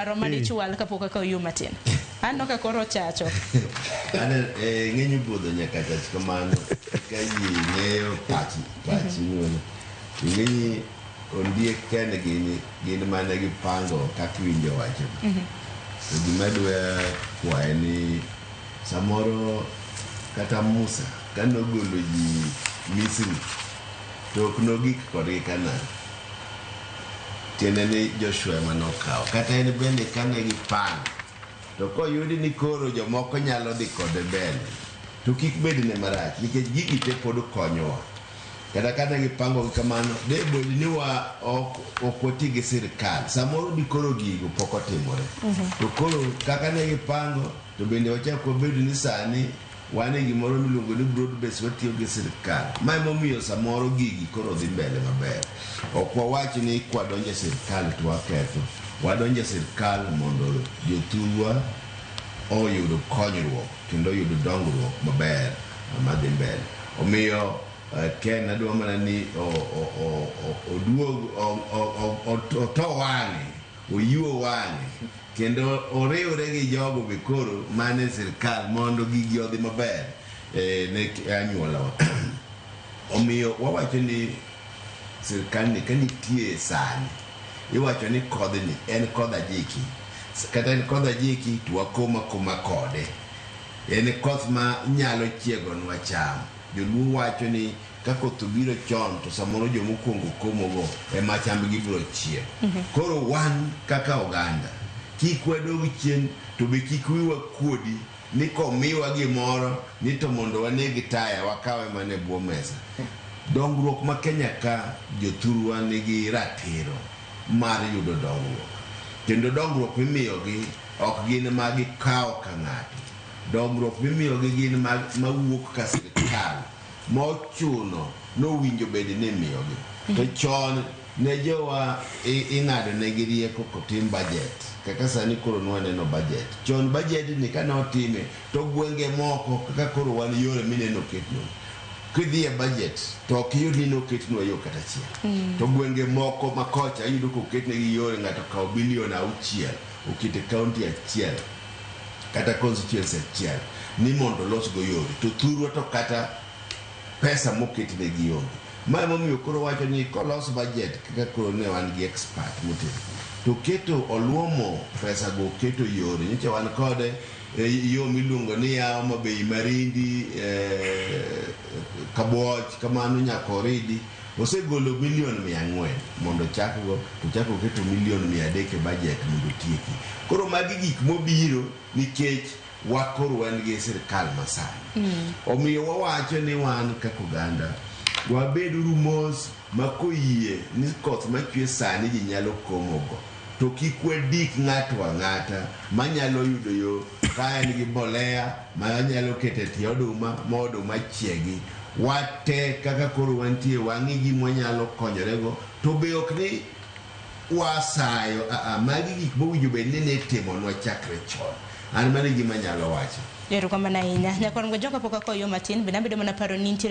paro madichwal kapok ka oyu matin. Ano ka koro chacho. Ana ng'enyo budho nyaka chach kamano ka ji ng'eyo pachi nuno. Ng'enyi ondiek kende gin mana gipango kaka winjo wacho. To gima dwa kwaye ni samoro kata Musa kanogolo ji Misri to ok nogik kodgi Kanaan. Tiende ni Joshua manokawo kata en bende kane gipango to koyudi ni koro jomoko nyalo dhi kode mbele to kik bed ne marach nikech gigi te pod konyowa. Kata kane gipango kamano de bed ni ok wati gi sirkal samoro di koro gigo pok otimore. To koro kaka ne gipango to bende wachako bed ni sani wane gimoro miluongo ni broad base watiyo gi sirkal. Ma emomiyo samoro gigi koro dhi mbele maber. Ok wawach ni kwadonje sirkal to waketho. Wadonje sirkal mondo jothurwa oyudo konyruok kendo oyudo dongruok maber madhi mbele. Omiyo Ken adwa mana ni oduog oto wang'e oyuo wang'e kendo oriwre gi jogo be koro mane sirkal mondo gigi odhi maber ne anyuolawa. Omiyo wawacho ni sirkal ni kanitie sani iwacho ni kodhni en kodh ajiki kata en kodh ajiki to wakoma kode en koth ma nyalo chiegonwa cham. Joluo wacho ni ka koth obiro chon to samoro jomokwongo komogo ema chambgi biro chiek. Koro wan kaka oganda kik wadog chien to be kik wiwa kuodi ni komiwa gimoro ni to mondo waneg taya wakawe mane bwo mesa. Dongruok ma Kenya ka jothurwa nigi ratiro mar yudo dongruok kendo dongruok mimiyogi ok gin ma gikawo kang'ato. Dongruok mimiyogi gin mawuok ka sirkal mochuno nowinjo bende ni miyogi. To chon ne jowa ing'ado negi rieko kotim budget kaka sani koro nwaneno budget. Chon budget ni kanotime to gwenge moko kaka koro wan yore mineno ketno kidhi e budget to ok yud ni noketnwa yo kata achiel. To gwenge moko makocha yudo koketnegi yore ng'ato kawo $6 billion okete kaunti achiel kata constituency achiel ni mondo losgo yore to thurwa to kata pesa moketnegi yore. Ma emomiyo koro wacho ni kolos budget kaka koro ne wan gi expert motim to keto oluomo pesa go keto yore nyicha wan kode yo miluongo ni yawo mabei Marindi Kabuoch kamano nyaka Oridi osegolo $400 million mondo chakgo to chako keto $300 million e budget mondo tieki. Koro magi gik mobiro nikech wakoro wan gi sirkal masani. Omiyo wawacho ni wan kaka oganda wabeduru mos makoyie ni koth machwe sani ji nyalo komogo to kik wadik ng'ato ang'ata manyalo yudo yo ka en gi mbolea manyalo kete tie oduma ma oduma chiegi. Wate kaka koro wantie wang'i gima wanyalo konyorego to be ok ni wasayo magi gik mowinjo bed ni ne timonwa chakre chon. An mano gima nyalo wacho. Erokamano ahinya. Nyakon go joka poka koyo matin binabedo mana paro ni